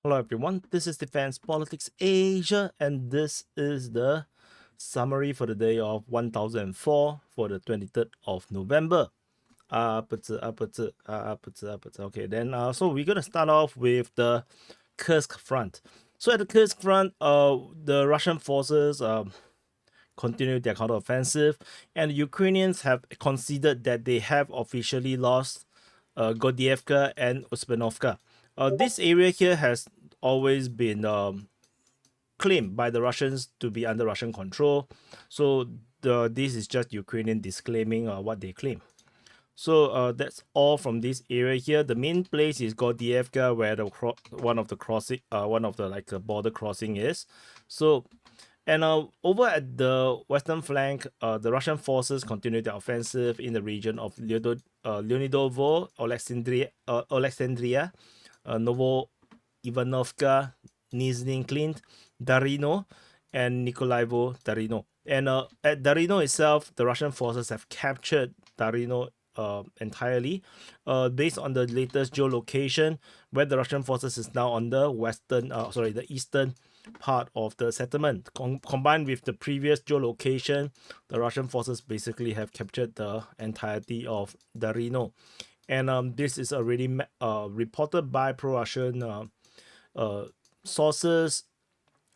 Hello everyone, this is Defense Politics Asia, and this is the summary for the day of 1004 for the 23rd of November. Okay, then so we're gonna start off with the Kursk front. So at the Kursk front, the Russian forces continue their counteroffensive, and the Ukrainians have considered that they have officially lost Gordievka and Uspanovka. This area here has always been claimed by the Russians to be under Russian control. So this is just Ukrainian disclaiming what they claim. So that's all from this area here. The main place is Gordievka, where the one of the border crossing is. So and over at the western flank, the Russian forces continue their offensive in the region of Leonidovo, Alexandria, Novo Ivanovka, Nizhny Clint, Darino, and Nikolaevo Darino. And at Darino itself, the Russian forces have captured Darino entirely, based on the latest geolocation, where the Russian forces is now on the the eastern part of the settlement. Combined with the previous geolocation, the Russian forces basically have captured the entirety of Darino. And this is already reported by pro-Russian sources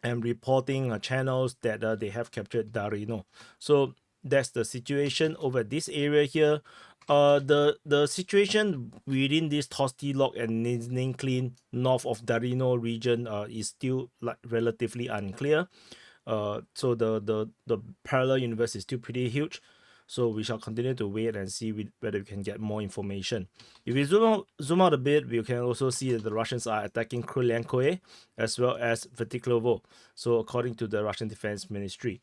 and reporting channels that they have captured Darino. So that's the situation over this area here. The situation within this Tostilok and Nizhny Clean north of Darino region is still relatively unclear. So the parallel universe is still pretty huge. So we shall continue to wait and see whether we can get more information. If we zoom out a bit, we can also see that the Russians are attacking Krylenkoe as well as Vertiklovo. So according to the Russian Defense Ministry,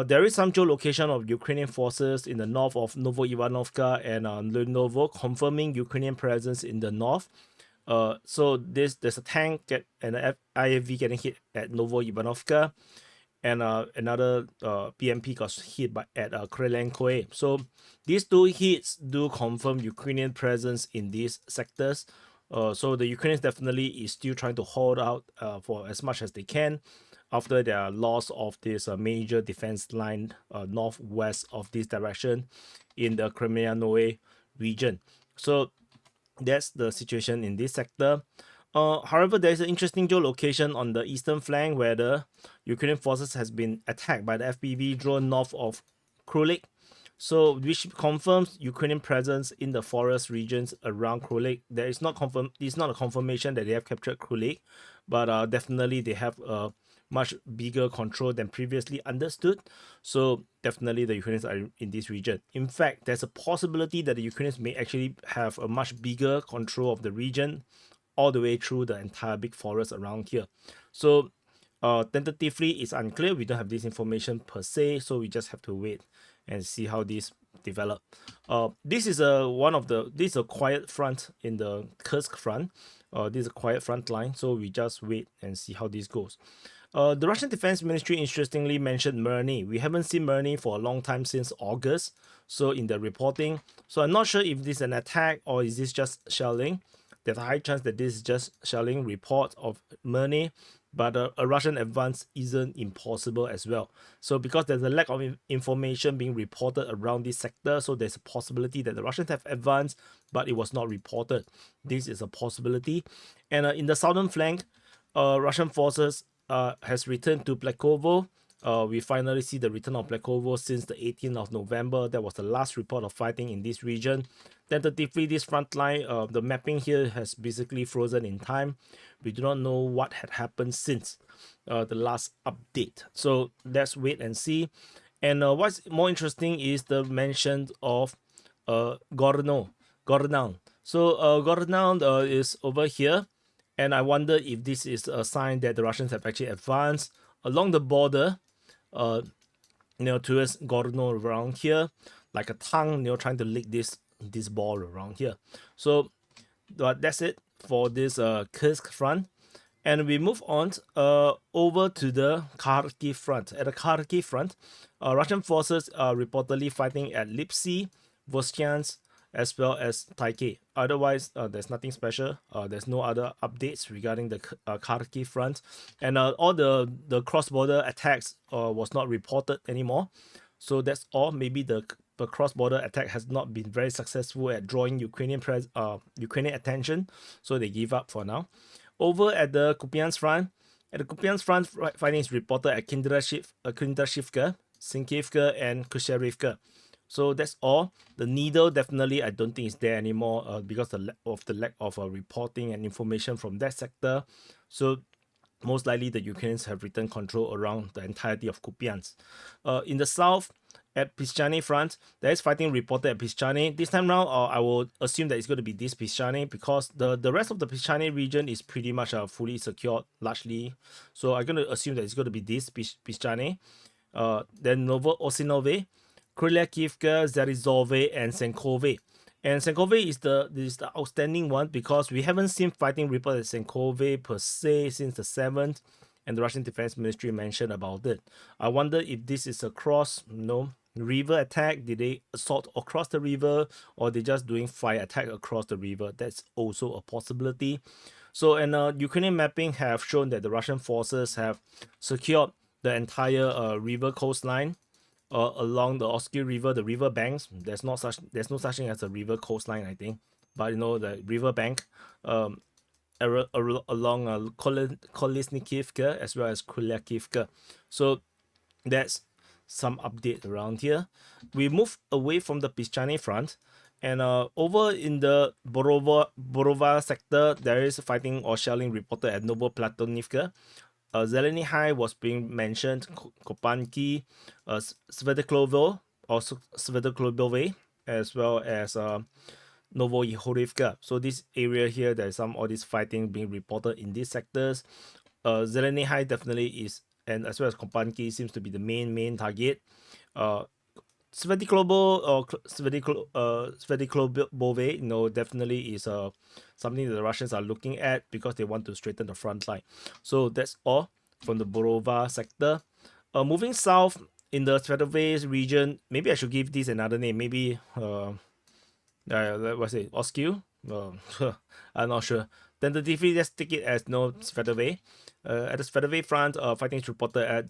there is some geolocation of Ukrainian forces in the north of Novo Ivanovka and Lenovo, confirming Ukrainian presence in the north. So there's a tank and an IFV getting hit at Novo Ivanovka, and another BMP got hit at Krylenkoe. So these two hits do confirm Ukrainian presence in these sectors. So the Ukrainians definitely is still trying to hold out for as much as they can after their loss of this major defense line northwest of this direction in the Crimea-Noe region. So that's the situation in this sector. However, there is an interesting geolocation on the eastern flank where the Ukrainian forces has been attacked by the FPV drone north of Krylik. So which confirms Ukrainian presence in the forest regions around Krylik. It's not a confirmation that they have captured Krylik, but definitely they have a much bigger control than previously understood. So definitely the Ukrainians are in this region. In fact, there's a possibility that the Ukrainians may actually have a much bigger control of the region all the way through the entire big forest around here. So tentatively, it's unclear. We don't have this information per se, so we just have to wait and see how this develop. This is a quiet front in the Kursk front. This is a quiet front line, so we just wait and see how this goes. The Russian Defense Ministry interestingly mentioned Merny. We haven't seen Merny for a long time, since August. So in the reporting, so I'm not sure if this is an attack or is this just shelling. There's a high chance that this is just shelling reports of Merny, but a Russian advance isn't impossible as well. So because there's a lack of information being reported around this sector, so there's a possibility that the Russians have advanced, but it was not reported. This is a possibility. And in the southern flank, Russian forces has returned to Plekovo. We finally see the return of Plekovo since the 18th of November. That was the last report of fighting in this region. Tentatively, this front line, the mapping here has basically frozen in time. We do not know what had happened since the last update. So let's wait and see. And what's more interesting is the mention of Gorno. So Gorno is over here. And I wonder if this is a sign that the Russians have actually advanced along the border, towards Gorno around here, like a tongue, trying to lick this ball around here. So that's it for this Kursk front. And we move on over to the Kharkiv front. At the Kharkiv front, Russian forces are reportedly fighting at Lipsy, Vosyansk, as well as Taipei. Otherwise, there's nothing special. There's no other updates regarding the Kharkiv front, and all the cross-border attacks was not reported anymore. So that's all. Maybe the cross-border attack has not been very successful at drawing Ukrainian attention, so they give up for now. Over at the Kupiansk front, fighting is reported at Kindrashivka, Sinkivka, and Kusherivka. So that's all. The needle definitely I don't think is there anymore because of the lack of reporting and information from that sector. So most likely the Ukrainians have retained control around the entirety of Kupiansk. In the south, at Pischani front, there is fighting reported at Pischani. This time round, I will assume that it's going to be this Pischani because the rest of the Pischani region is pretty much fully secured, largely. So I'm going to assume that it's going to be this Pischani. Then Novo Osinove, Krylyakivka, Zarizove, and Senkove. And Senkove is the outstanding one because we haven't seen fighting reported at Senkove per se since the 7th, and the Russian Defense Ministry mentioned about it. I wonder if this is a river attack. Did they assault across the river, or they just doing fire attack across the river? That's also a possibility. So, and Ukrainian mapping have shown that the Russian forces have secured the entire river coastline along the Oskil River, the river banks. There's no such thing as a river coastline, I think, but the river bank along Kolesnikivka as well as Krylyakivka. So that's some update around here. We move away from the Pischani front, and over in the Borova sector, there is fighting or shelling reported at Novoplatonivka. Zeleny High was being mentioned, Kopanki, Svetoklovo or Svetoklovove, as well as Novoyehorivka. So this area here, there's all this fighting being reported in these sectors. Zeleny High definitely is, and as well as Kopanki seems to be the main target. Svetiklobo or Svetiklovove, definitely is something that the Russians are looking at because they want to straighten the front line. So that's all from the Borova sector. Moving south in the Svetovez region, maybe I should give this another name. Maybe what's it? Oskil? I'm not sure. Tentatively, let's take it as Svetovez. At the Svetovez front, fighting is reported at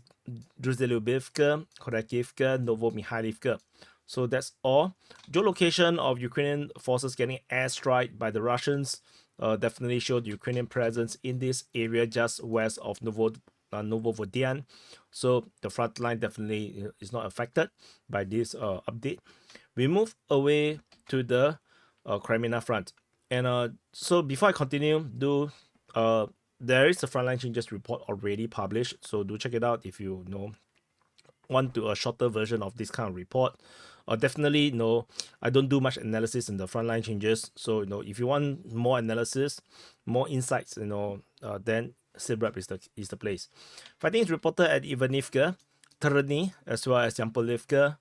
Druzhlyubivka, Kharkivka, Novomikhailivka. So that's all. Geolocation of Ukrainian forces getting airstrike by the Russians definitely showed Ukrainian presence in this area just west of Novovodyan. So the front line definitely is not affected by this update. We move away to the Crimea front. And so before I continue, there is a frontline changes report already published, so do check it out if you want to a shorter version of this kind of report. Definitely, I don't do much analysis in the frontline changes. So if you want more analysis, more insights, then SITREP is the place. Fighting is reported at Ivanivka, Terny, as well as Yampolivka.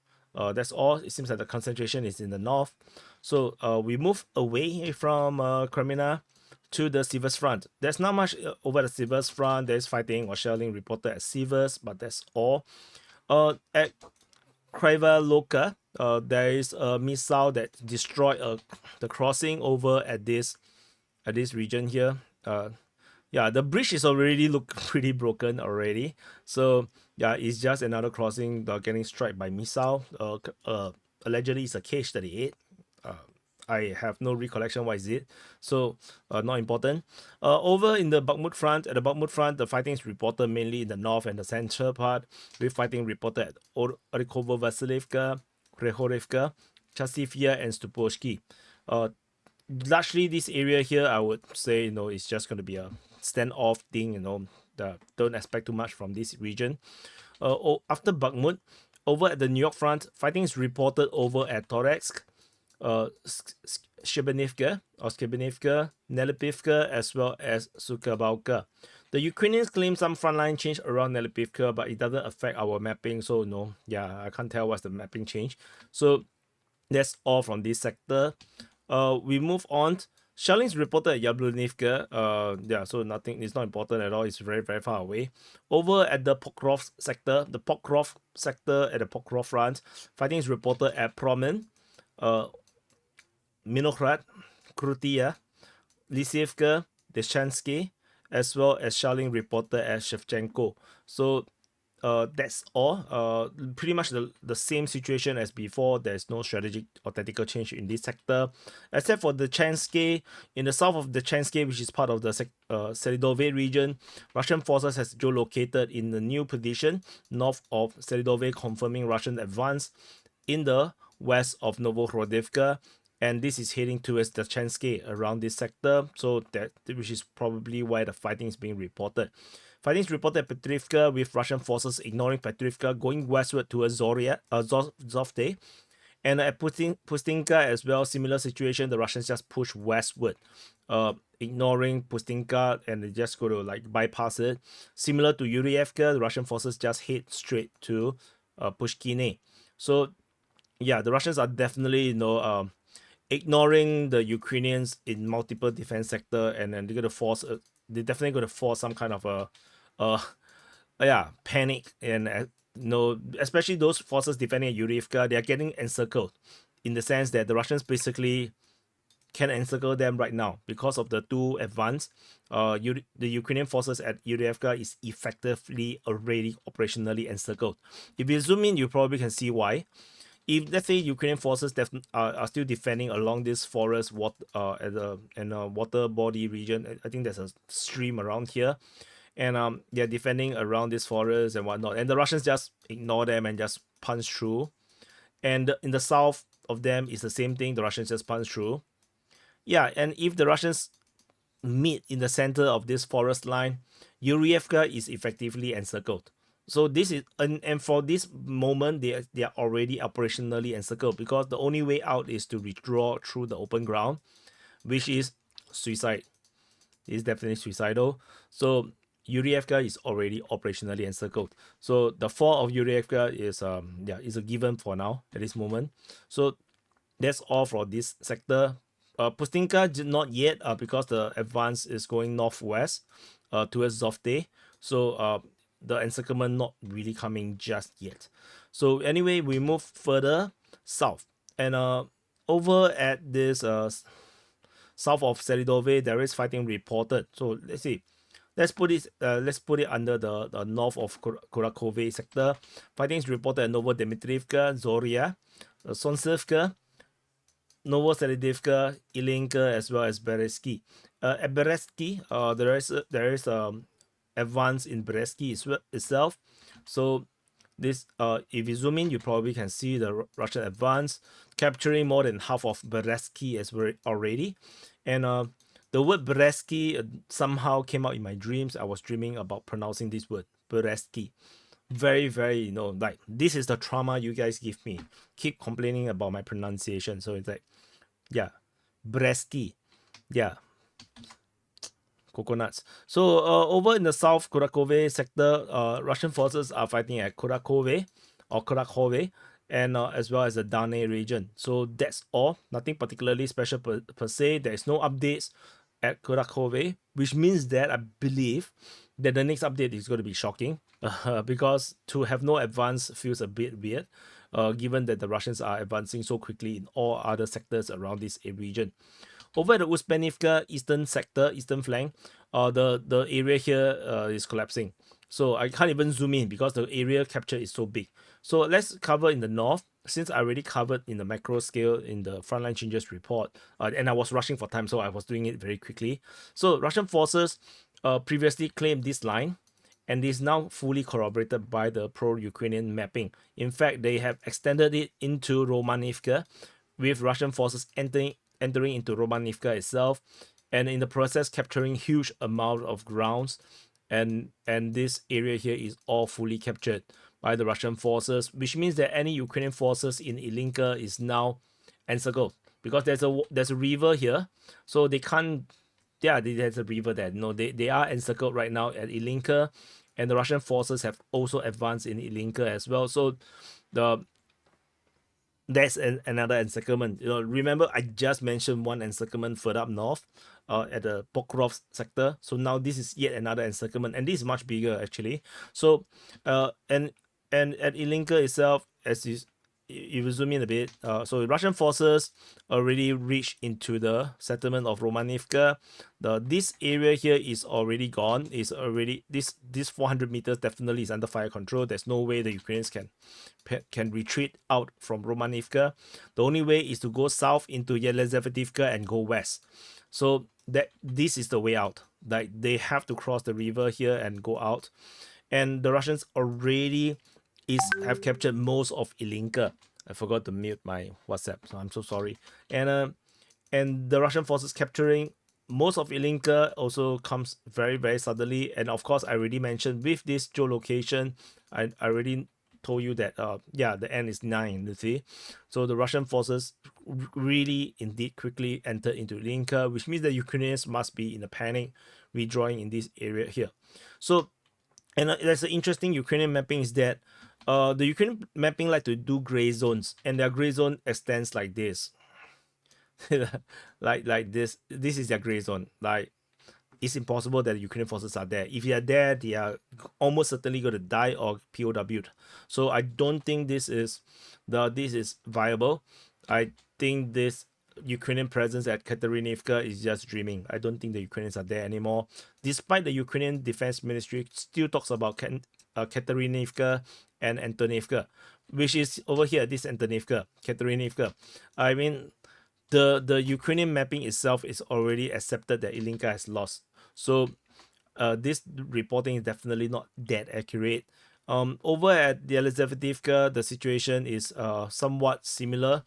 That's all. It seems like the concentration is in the north. So we move away from Crimea to the Sivers front. There's not much over the Sivers front. There's fighting or shelling reported at Sivers, but that's all. At Krivaloka, there is a missile that destroyed the crossing over at this region here. Yeah, the bridge is already look pretty broken already. So yeah, it's just another crossing getting struck by missile. Allegedly it's a Kh-38. I have no recollection what is it, so not important. Over in the Bakhmut front, the fighting is reported mainly in the north and the central part, with fighting reported at Orikovo-Vasilivka, Krehorivka, Chasivya, and Stupovsky. Largely this area here, I would say, it's just going to be a standoff thing. Don't expect too much from this region. After Bakhmut, over at the New York front, fighting is reported over at Toretsk, Shchebanivka, Nelipivka, as well as Sukhabalka. The Ukrainians claim some frontline change around Nelipivka, but it doesn't affect our mapping, so I can't tell what's the mapping change. So that's all from this sector. We move on. Shelling is reported at Yablonivka. So nothing, it's not important at all. It's very, very far away. Over at the Pokrov sector, at the Pokrov front, fighting is reported at Promen, Minograd, Krutia, Lisievka, Deshansky, as well as Shalin reported as Shevchenko. So that's all. Pretty much the same situation as before. There's no strategic or tactical change in this sector, except for the Chanske. In the south of the Chanske, which is part of the Selidove region, Russian forces has geolocated in the new position north of Selidove, confirming Russian advance in the west of Novohrodivka, and this is heading towards the Chanske around this sector. So that which is probably why the fighting is being reported. Fighting is reported at Petrivka, with Russian forces ignoring Petrivka, going westward towards Zovte. And at Pustinka as well, similar situation. The Russians just push westward, ignoring Pustinka, and they just go to like bypass it. Similar to Yurievka, the Russian forces just head straight to Pushkine. So yeah, the Russians are definitely ignoring the Ukrainians in multiple defense sector, and then they're gonna force they're definitely gonna force some kind of a panic, and especially those forces defending Yurievka, they are getting encircled, in the sense that the Russians basically can encircle them right now because of the two advance. The Ukrainian forces at Yurievka is effectively already operationally encircled. If you zoom in, you probably can see why. If let's say Ukrainian forces are still defending along this forest water body region, I think there's a stream around here, and they're defending around this forest and whatnot, and the Russians just ignore them and just punch through. And in the south of them is the same thing, the Russians just punch through. Yeah, and if the Russians meet in the center of this forest line, Yurievka is effectively encircled. So this is and for this moment they are already operationally encircled, because the only way out is to withdraw through the open ground, which is suicide. It's definitely suicidal. So Yurievka is already operationally encircled. So the fall of Yurievka is is a given for now at this moment. So that's all for this sector. Pustinka not yet, because the advance is going northwest towards Zovte. So the encirclement not really coming just yet. So anyway, we move further south, and over at this south of Selidove, there is fighting reported. So let's see. Let's put it under the north of Kurakove sector. Fighting is reported at Novodimitrivka, Zoria, Sonsevka, Novoselidivka, Ilinka, as well as Bereski. At Bereski, there is advance in Bereski itself. So this if you zoom in, you probably can see the Russian advance capturing more than half of Bereski as well already. And the word Bereski somehow came out in my dreams. I was dreaming about pronouncing this word, Bereski. Very, very, like, this is the trauma you guys give me. Keep complaining about my pronunciation. So it's like, yeah, Bereski. Yeah, coconuts. So over in the south Kurakove sector, Russian forces are fighting at Kurakove or Kurakove, and as well as the Dane region. So that's all. Nothing particularly special per se. There is no updates at Kurakove, which means that I believe that the next update is going to be shocking, because to have no advance feels a bit weird, given that the Russians are advancing so quickly in all other sectors around this region. Over at the Uspenivka eastern sector, eastern flank, the area here is collapsing. So I can't even zoom in because the area capture is so big. So let's cover in the north, since I already covered in the macro scale in the frontline changes report, and I was rushing for time, so I was doing it very quickly. So Russian forces previously claimed this line, and is now fully corroborated by the pro-Ukrainian mapping. In fact, they have extended it into Romanivka, with Russian forces entering into Romanivka itself, and in the process capturing huge amount of grounds, and this area here is all fully captured by the Russian forces, which means that any Ukrainian forces in Ilinka is now encircled, because there's a river here, so they can't. Yeah, there's a river there. No, they are encircled right now at Ilinka, and the Russian forces have also advanced in Ilinka as well. So that's another encirclement. Remember I just mentioned one encirclement further up north, at the Pokrov sector. So now this is yet another encirclement, and this is much bigger actually. So and at Ilinka itself, as if you zoom in a bit, so Russian forces already reached into the settlement of Romanivka. This area here is already gone. Is already this 400 meters definitely is under fire control. There's no way the Ukrainians can retreat out from Romanivka. The only way is to go south into Yelizavetivka and go west. So that this is the way out. Like they have to cross the river here and go out. And the Russians already have captured most of Ilinka. I forgot to mute my WhatsApp, so I'm so sorry. And the Russian forces capturing most of Ilinka also comes very, very suddenly. And of course, I already mentioned with this geolocation, I already told you that yeah, the end is 9, you see. So the Russian forces really indeed quickly entered into Ilinka, which means the Ukrainians must be in a panic, withdrawing in this area here. So, and there's an interesting Ukrainian mapping is that the Ukrainian mapping like to do gray zones, and their gray zone extends like this. like this is their gray zone. Like it's impossible that the Ukrainian forces are there. If they are there, they are almost certainly going to die or POW'd. So I don't think this is viable. I think this Ukrainian presence at Katerinivka is just dreaming. I don't think the Ukrainians are there anymore. Despite the Ukrainian Defense Ministry still talks about Katerinivka and Antonivka, which is over here, this Antonivka, Katerinivka. I mean, the Ukrainian mapping itself is already accepted that Ilinka has lost. So this reporting is definitely not that accurate. Over at the Yelizavetivka, the situation is somewhat similar.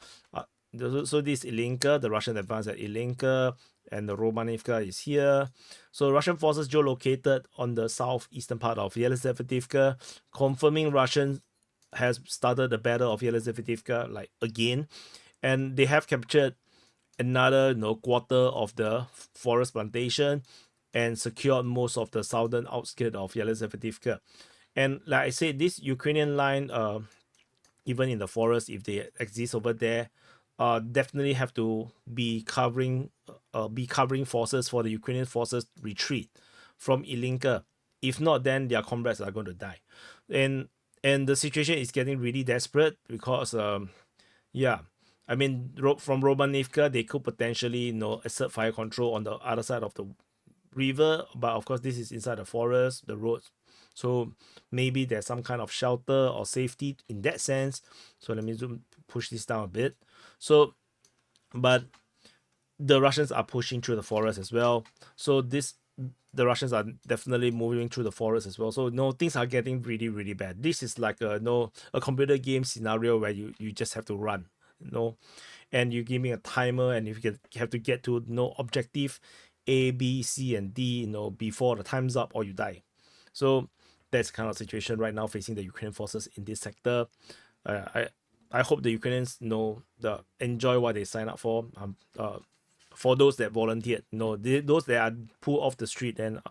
So this Ilinka, the Russian advance at Ilinka, and the Romanivka is here. So Russian forces geolocated on the southeastern part of Yelizavetivka, confirming Russians has started the battle of Yelizavetivka like again, and they have captured another quarter of the forest plantation and secured most of the southern outskirts of Yelizavetivka. And like I said, this Ukrainian line, even in the forest, if they exist over there, definitely have to be covering forces for the Ukrainian forces retreat from Ilinka. If not, then their comrades are going to die. And the situation is getting really desperate because yeah, I mean, from Romanivka, they could potentially, assert fire control on the other side of the river, but of course, this is inside the forest, the roads. So maybe there's some kind of shelter or safety in that sense. So let me push this down a bit. So, but the Russians are pushing through the forest as well. So the Russians are definitely moving through the forest as well. So things are getting really, really bad. This is like a computer game scenario where you just have to run, and you give me a timer, and if you have to get to objective A, B, C, and D, before the time's up, or you die. So that's kind of situation right now facing the Ukrainian forces in this sector. I hope the Ukrainians enjoy what they sign up for. For those that volunteered, those that are pulled off the street, and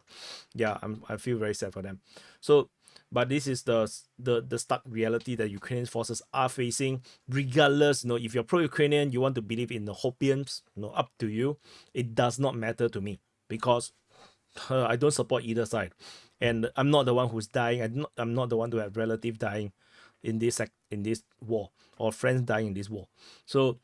yeah, I feel very sad for them. So, but this is the stark reality that Ukrainian forces are facing. Regardless, if you're pro-Ukrainian, you want to believe in the Hopians, up to you. It does not matter to me because I don't support either side, and I'm not the one who's dying. I'm not the one to have relative dying in this war, or friends dying in this war. So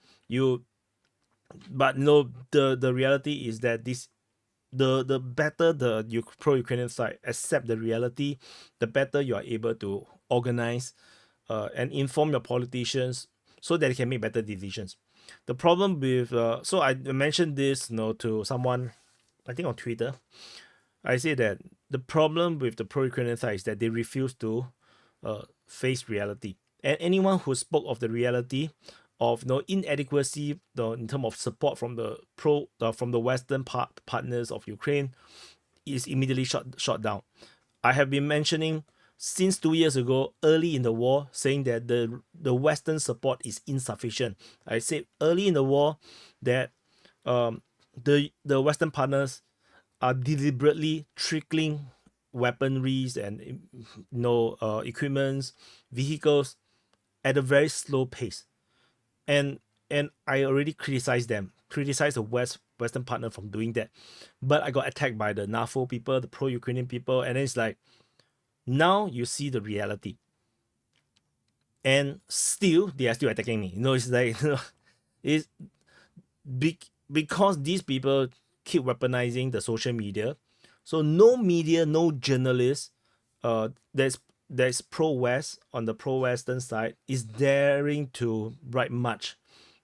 but the reality is that the better the pro-Ukrainian side accept the reality, the better you are able to organize and inform your politicians so that they can make better decisions. The problem with so I mentioned this to someone, I think on Twitter. I say that the problem with the pro-Ukrainian side is that they refuse to face reality. And anyone who spoke of the reality of inadequacy in terms of support from the from the Western partners of Ukraine is immediately shot down. I have been mentioning since 2 years ago, early in the war, saying that the Western support is insufficient. I said early in the war that the Western partners are deliberately trickling weaponries and equipments, vehicles at a very slow pace, and I already criticized the Western partner from doing that, but I got attacked by the NAFO people, the pro-Ukrainian people, and then it's like now you see the reality. and still they are still attacking me. It's like it's because these people keep weaponizing the social media. So no media, no journalist, there's pro-West on the pro-Western side is daring to write much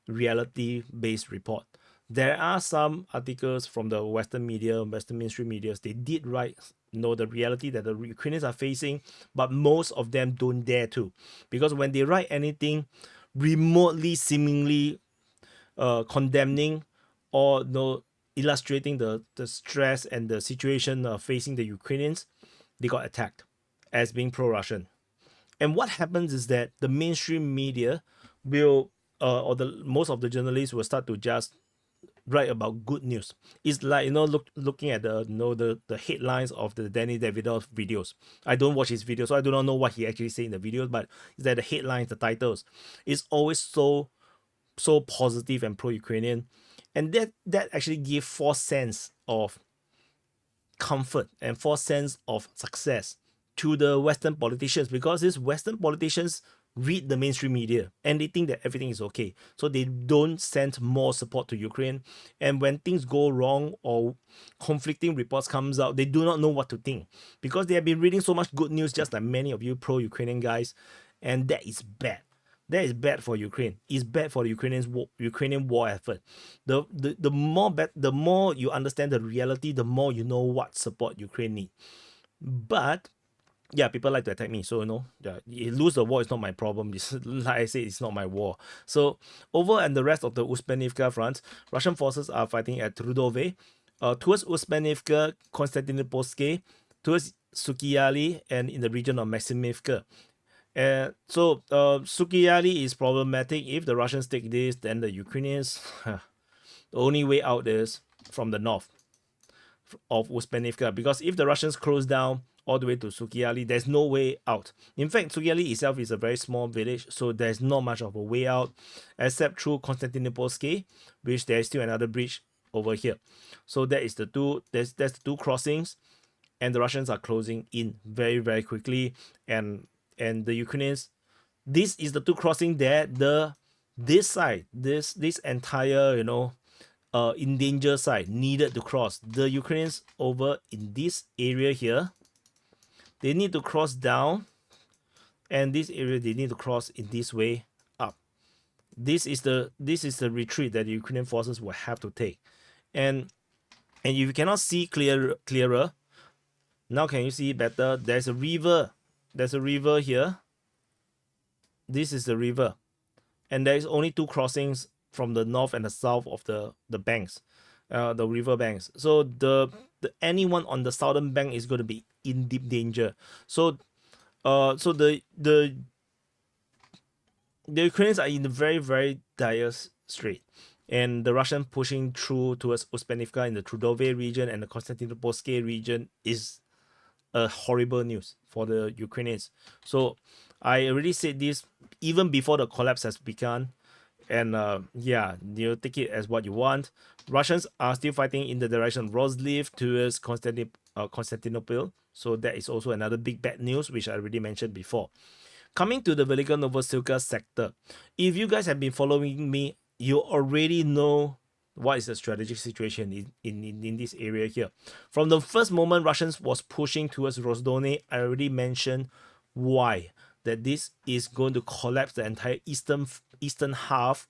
reality-based report. There are some articles from the Western media, Western mainstream media, they did write the reality that the Ukrainians are facing, but most of them don't dare to, because when they write anything remotely seemingly condemning or illustrating the stress and the situation facing the Ukrainians, they got attacked as being pro-Russian. And what happens is that the mainstream media will, or the most of the journalists will start to just write about good news. It's like looking at the headlines of the Danny Davidoff videos. I don't watch his videos, so I do not know what he actually say in the videos. But it's that the headlines, the titles, is always so positive and pro-Ukrainian, and that actually give false sense of comfort and false sense of success to the Western politicians, because these Western politicians read the mainstream media and they think that everything is okay, so they don't send more support to Ukraine. And when things go wrong or conflicting reports comes out, they do not know what to think, because they have been reading so much good news, just like many of you pro-Ukrainian guys, and that is bad. That is bad for Ukraine. It's bad for the Ukrainian war effort. The more you understand the reality, the more you know what support Ukraine need. But yeah, people like to attack me. So yeah, you lose the war is not my problem. Like I said, it's not my war. So over and the rest of the Uspenivka front, Russian forces are fighting at Trudove, towards Uspenivka, Konstantinopolske, towards Sukiali, and in the region of Maximivka. So Sukiali is problematic. If the Russians take this, then the Ukrainians, the only way out is from the north of Uspenivka, because if the Russians close down all the way to Sukiali, there's no way out. In fact, Sukiali itself is a very small village, so there's not much of a way out except through Konstantinopolske, which there's still another bridge over here. So that is that's the two crossings, and the Russians are closing in very, very quickly, and the Ukrainians, this is the two crossing there. This side, this entire in danger side needed to cross. The Ukrainians over in this area here, they need to cross down, and this area they need to cross in this way up. This is the retreat that the Ukrainian forces will have to take. And if you cannot see clearer, now can you see better? There's a river. There's a river here. This is the river, and there is only two crossings from the north and the south of the banks, the river banks. So the anyone on the southern bank is going to be in deep danger. So so the Ukrainians are in a very, very dire strait, and the Russian pushing through towards Uspenivka in the Trudove region and the Konstantinopolske region is a horrible news for the Ukrainians. So I already said this even before the collapse has begun, and yeah, you take it as what you want. Russians are still fighting in the direction of Roslev towards Constantinople. So that is also another big bad news, which I already mentioned before. Coming to the Velika Novosilka sector, if you guys have been following me, you already know what is the strategic situation in this area here. From the first moment Russians was pushing towards Rozdone, I already mentioned why. That this is going to collapse the entire eastern half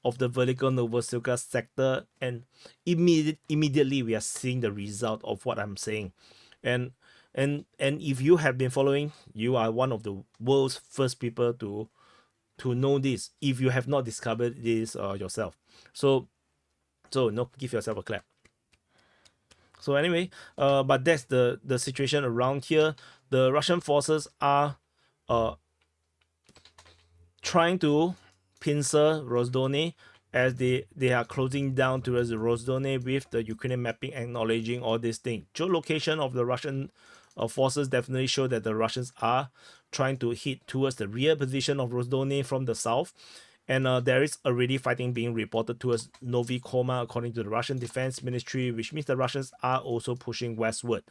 of the Velika Novosilka sector, and immediately we are seeing the result of what I'm saying. And if you have been following, you are one of the world's first people to know this, if you have not discovered this yourself. So give yourself a clap. So anyway, but that's the situation around here. The Russian forces are trying to pincer Rozdone, as they are closing down towards the Rozdone, with the Ukrainian mapping acknowledging all these things. Geolocation of the Russian forces definitely show that the Russians are trying to hit towards the rear position of Rozdone from the south. And there is already fighting being reported towards Novi Koma, according to the Russian Defense Ministry, which means the Russians are also pushing westward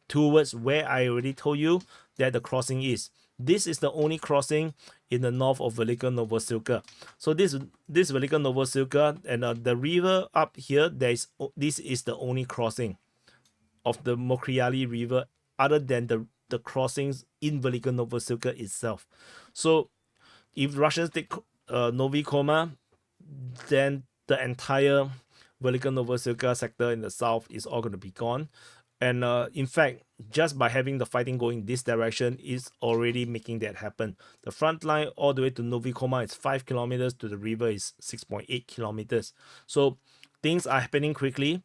towards where I already told you that the crossing is. This is the only crossing in the north of Velika Novosilka. So this Velika Novosilka and the river up here, this is the only crossing of the Mokriali River other than the crossings in Velika Novosilka itself. So if Russians take Novi Koma, then the entire Velika Novosilka sector in the south is all going to be gone. And in fact, just by having the fighting going this direction is already making that happen. The front line all the way to Novi Koma is 5 kilometers, to the river is 6.8 kilometers. So things are happening quickly,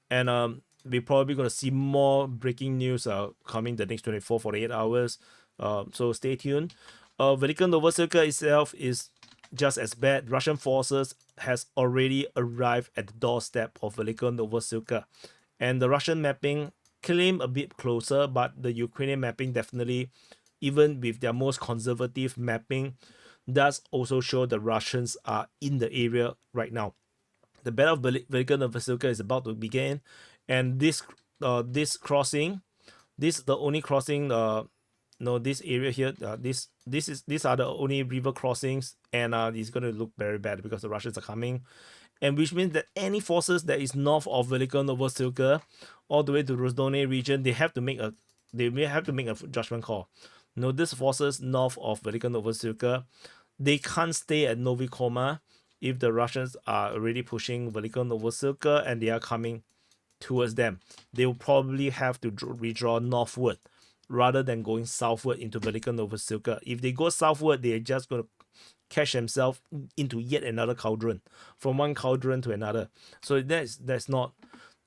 and we're probably going to see more breaking news coming the next 48 hours. So stay tuned. Velika Novosilka itself is just as bad. Russian forces has already arrived at the doorstep of Velika Novosilka, and the Russian mapping claim a bit closer, but the Ukrainian mapping definitely, even with their most conservative mapping, does also show the Russians are in the area right now. The Battle of Velika Novosilka is about to begin, and this crossing, this is the only crossing. No, this area here, these are the only river crossings, and it's going to look very bad because the Russians are coming, and which means that any forces that is north of Velika Novosilka, all the way to Rozdone region, they may have to make a judgment call. No, these forces north of Velika Novosilka, they can't stay at Novi Koma if the Russians are already pushing Velika Novosilka and they are coming towards them. They will probably have to redraw northward rather than going southward into Velika Novosilka. If they go southward, they are just going to catch themselves into yet another cauldron, from one cauldron to another. So that's not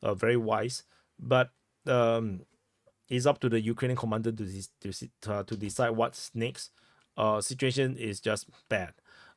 very wise. But it's up to the Ukrainian commander to decide what's next. Situation is just bad.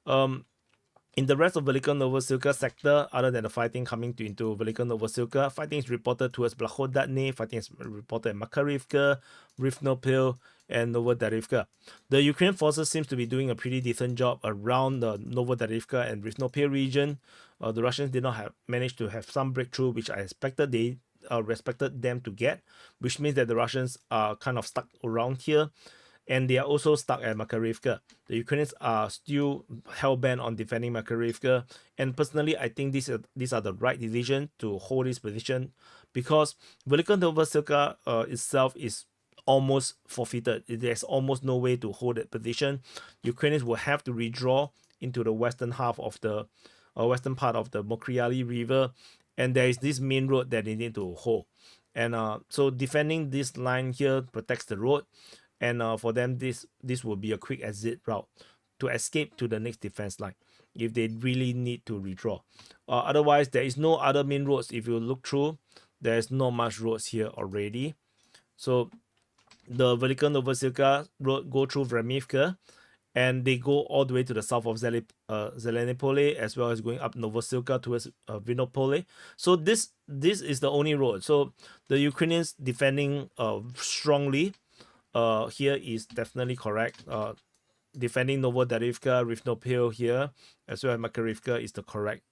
In the rest of Velika Novosilka sector, other than the fighting coming into Velika Novosilka, fighting is reported towards Blahodatne, fighting is reported in Makarivka, Rivnopil, and Novodarivka. The Ukrainian forces seems to be doing a pretty decent job around the Novodarivka and Rivnopil region. The Russians did not have managed to have some breakthrough, which I expected they respected them to get, which means that the Russians are kind of stuck around here, and they are also stuck at Makarivka. The Ukrainians are still hell-bent on defending Makarivka, and personally, I think these are the right decision to hold this position, because Velika Novosilka itself is almost forfeited. There's almost no way to hold that position. Ukrainians will have to redraw into the western half of the western part of the Mokriali River, and there is this main road that they need to hold. And so defending this line here protects the road, and for them this will be a quick exit route to escape to the next defense line if they really need to redraw. Otherwise, there is no other main roads. If you look through, there's not much roads here already. So the Velika Novosilka road go through Vremivka, and they go all the way to the south of Zelenopole, as well as going up Novosilka towards Vinopole. So this is the only road. So the Ukrainians defending strongly here is definitely correct. Defending Novodarivka, Rivnopil here, as well as Makarivka is the correct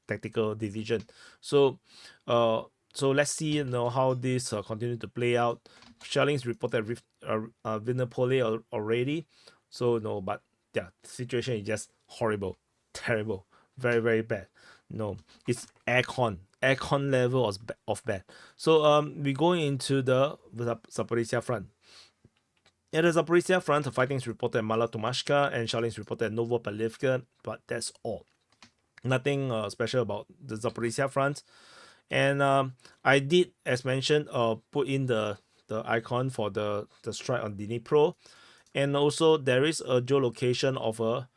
tactical decision. So so let's see how this continue to play out. Shelling is reported at Vinopole already. So no, but yeah, the situation is just horrible, terrible, very, very bad. No, it's aircon level of bad. So we going into the Zaporizhia front. At the Zaporizhia front, the fighting is reported at Mala Tomashka and shelling is reported at Novopalivka, but that's all. Nothing special about the Zaporizhia front. And I did, as mentioned, put in the icon for the strike on Dnipro. And also there is a geolocation of a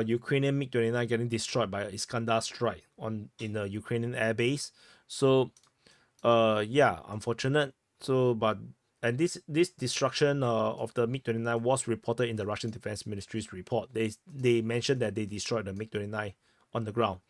Ukrainian MiG-29 getting destroyed by an Iskander strike in a Ukrainian airbase. So yeah, unfortunate. So and this destruction of the MiG-29 was reported in the Russian Defense Ministry's report. They mentioned that they destroyed the MiG-29 on the ground.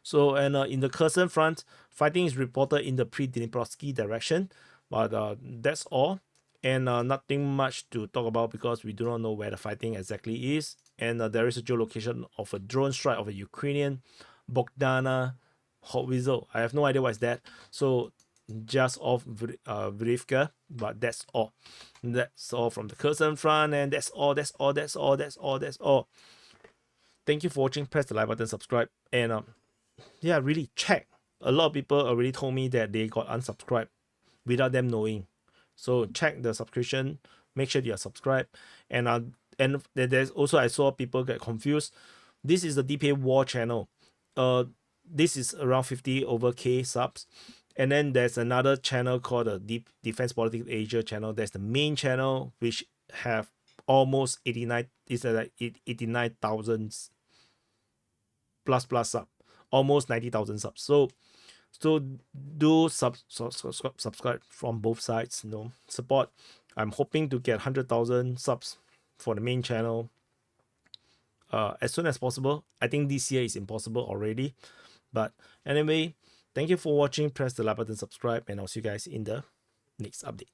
So and in the Kherson front, fighting is reported in the pre-Dniprovsky direction, but that's all. And nothing much to talk about because we do not know where the fighting exactly is. And there is a geolocation of a drone strike of a Ukrainian Bogdana hot whistle. I have no idea what is that. So just off Vrivka, but that's all. That's all from the Curson front, and that's all. Thank you for watching. Press the like button, subscribe, and yeah, really check. A lot of people already told me that they got unsubscribed without them knowing. So check the subscription, make sure you are subscribed, and there's also, I saw people get confused. This is the DPA War channel. This is around 50 over K subs, and then there's another channel called the Defense Politics Asia channel. That's the main channel, which have almost 89. It's like 89,000 plus sub, almost 90,000 subs. So do subscribe from both sides, support. I'm hoping to get 100,000 subs for the main channel as soon as possible. I think this year is impossible already, but anyway, thank you for watching. Press the like button, subscribe, and I'll see you guys in the next update.